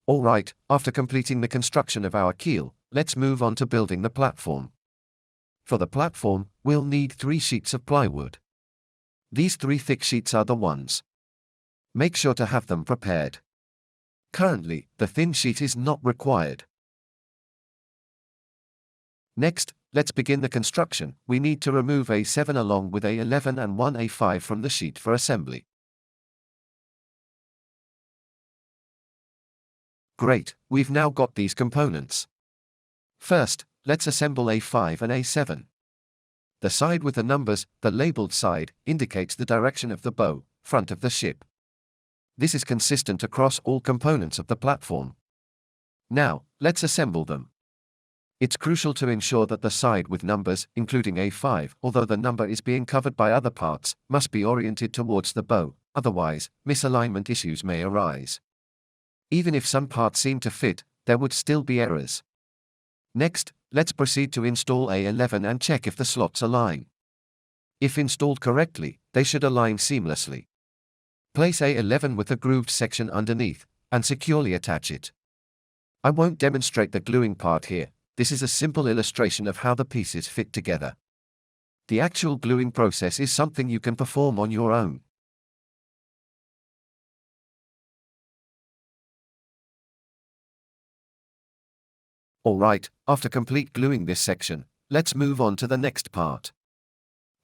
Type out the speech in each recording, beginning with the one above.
Alright, after completing the construction of our keel, let's move on to building the platform. For the platform, we'll need 3 sheets of plywood. These 3 thick sheets are the ones. Make sure to have them prepared. Currently, the thin sheet is not required. Next, let's begin the construction. We need to remove A7 along with A11 and one A5 from the sheet for assembly. Great, we've now got these components. First, let's assemble A5 and A7. The side with the numbers, the labeled side, indicates the direction of the bow, front of the ship. This is consistent across all components of the platform. Now, let's assemble them. It's crucial to ensure that the side with numbers, including A5, although the number is being covered by other parts, must be oriented towards the bow, otherwise, misalignment issues may arise. Even if some parts seem to fit, there would still be errors. Next, let's proceed to install A11 and check if the slots align. If installed correctly, they should align seamlessly. Place A11 with the grooved section underneath, and securely attach it. I won't demonstrate the gluing part here. This is a simple illustration of how the pieces fit together. The actual gluing process is something you can perform on your own. Alright, after complete gluing this section, let's move on to the next part.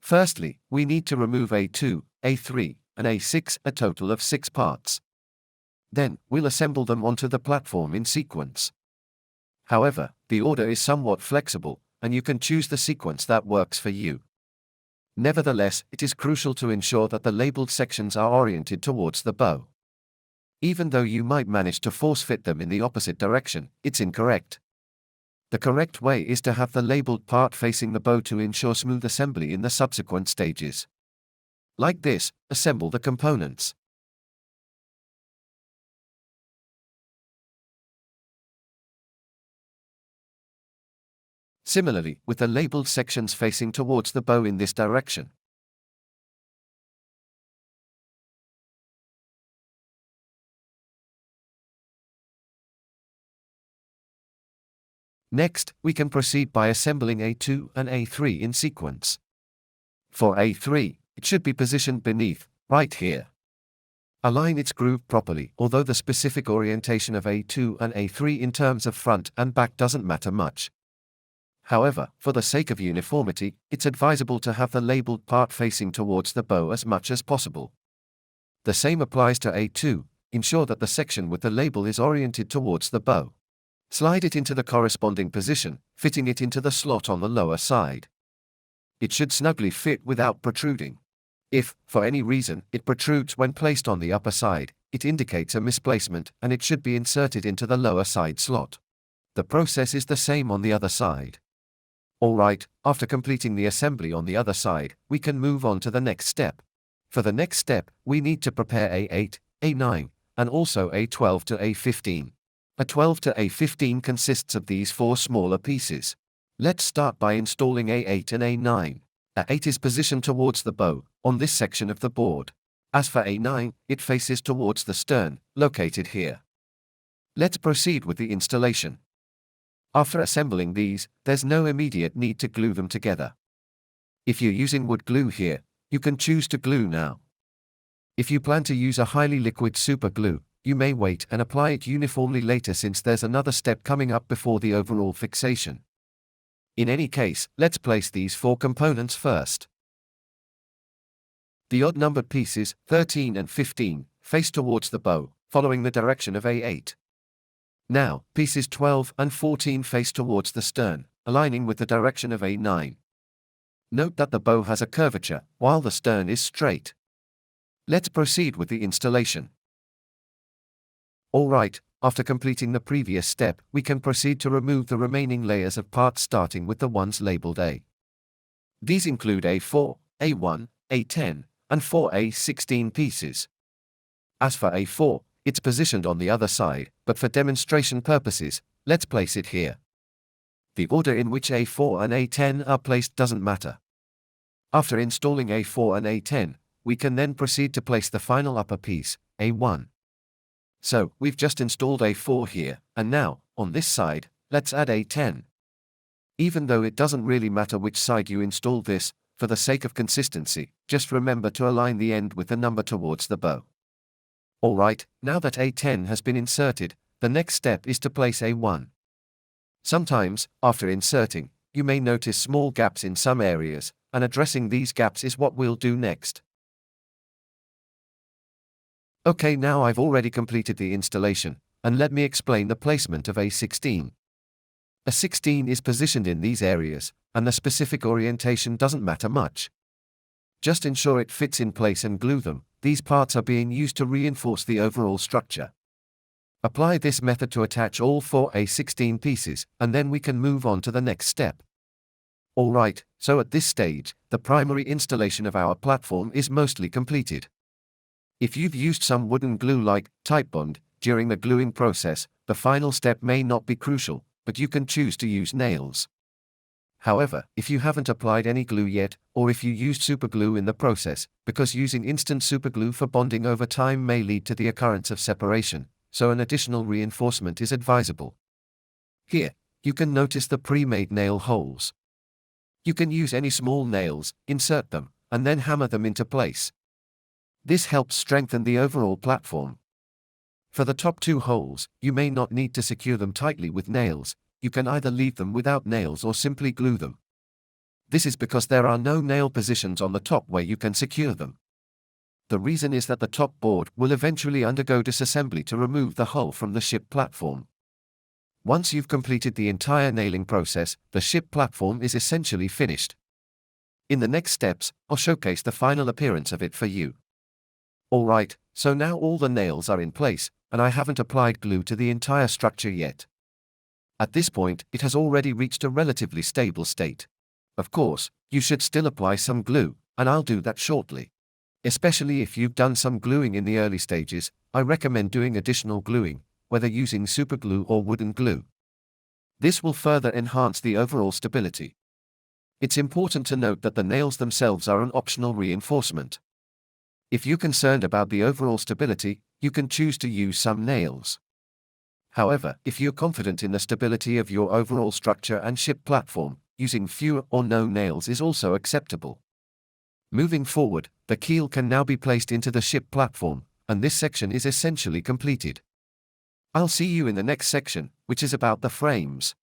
Firstly, we need to remove A2, A3, and A6, a total of 6 parts. Then, we'll assemble them onto the platform in sequence. However, the order is somewhat flexible, and you can choose the sequence that works for you. Nevertheless, it is crucial to ensure that the labeled sections are oriented towards the bow. Even though you might manage to force fit them in the opposite direction, it's incorrect. The correct way is to have the labeled part facing the bow to ensure smooth assembly in the subsequent stages. Like this, assemble the components. Similarly, with the labeled sections facing towards the bow in this direction. Next, we can proceed by assembling A2 and A3 in sequence. For A3, it should be positioned beneath, right here. Align its groove properly, although the specific orientation of A2 and A3 in terms of front and back doesn't matter much. However, for the sake of uniformity, it's advisable to have the labeled part facing towards the bow as much as possible. The same applies to A2, ensure that the section with the label is oriented towards the bow. Slide it into the corresponding position, fitting it into the slot on the lower side. It should snugly fit without protruding. If, for any reason, it protrudes when placed on the upper side, it indicates a misplacement and it should be inserted into the lower side slot. The process is the same on the other side. Alright, after completing the assembly on the other side, we can move on to the next step. For the next step, we need to prepare A8, A9, and also A12 to A15. A12 to A15 consists of these 4 smaller pieces. Let's start by installing A8 and A9. A8 is positioned towards the bow, on this section of the board. As for A9, it faces towards the stern, located here. Let's proceed with the installation. After assembling these, there's no immediate need to glue them together. If you're using wood glue here, you can choose to glue now. If you plan to use a highly liquid super glue, you may wait and apply it uniformly later since there's another step coming up before the overall fixation. In any case, let's place these 4 components first. The odd-numbered pieces, 13 and 15, face towards the bow, following the direction of A8. Now, pieces 12 and 14 face towards the stern, aligning with the direction of A9. Note that the bow has a curvature, while the stern is straight. Let's proceed with the installation. Alright, after completing the previous step, we can proceed to remove the remaining layers of parts starting with the ones labeled A. These include A4, A1, A10, and 4A16 pieces. As for A4, it's positioned on the other side, but for demonstration purposes, let's place it here. The order in which A4 and A10 are placed doesn't matter. After installing A4 and A10, we can then proceed to place the final upper piece, A1. So, we've just installed A4 here, and now, on this side, let's add A10. Even though it doesn't really matter which side you install this, for the sake of consistency, just remember to align the end with the number towards the bow. Alright, now that A10 has been inserted, the next step is to place A1. Sometimes, after inserting, you may notice small gaps in some areas, and addressing these gaps is what we'll do next. Okay, now I've already completed the installation, and let me explain the placement of A16. A16 is positioned in these areas, and the specific orientation doesn't matter much. Just ensure it fits in place and glue them. These parts are being used to reinforce the overall structure. Apply this method to attach all 4 A16 pieces, and then we can move on to the next step. Alright, so at this stage, the primary installation of our platform is mostly completed. If you've used some wooden glue like Typebond during the gluing process, the final step may not be crucial, but you can choose to use nails. However, if you haven't applied any glue yet, or if you used superglue in the process, because using instant superglue for bonding over time may lead to the occurrence of separation, so an additional reinforcement is advisable. Here, you can notice the pre-made nail holes. You can use any small nails, insert them, and then hammer them into place. This helps strengthen the overall platform. For the top 2 holes, you may not need to secure them tightly with nails. You can either leave them without nails or simply glue them. This is because there are no nail positions on the top where you can secure them. The reason is that the top board will eventually undergo disassembly to remove the hull from the ship platform. Once you've completed the entire nailing process, the ship platform is essentially finished. In the next steps, I'll showcase the final appearance of it for you. Alright, so now all the nails are in place, and I haven't applied glue to the entire structure yet. At this point, it has already reached a relatively stable state. Of course, you should still apply some glue, and I'll do that shortly. Especially if you've done some gluing in the early stages, I recommend doing additional gluing, whether using superglue or wooden glue. This will further enhance the overall stability. It's important to note that the nails themselves are an optional reinforcement. If you're concerned about the overall stability, you can choose to use some nails. However, if you're confident in the stability of your overall structure and ship platform, using fewer or no nails is also acceptable. Moving forward, the keel can now be placed into the ship platform, and this section is essentially completed. I'll see you in the next section, which is about the frames.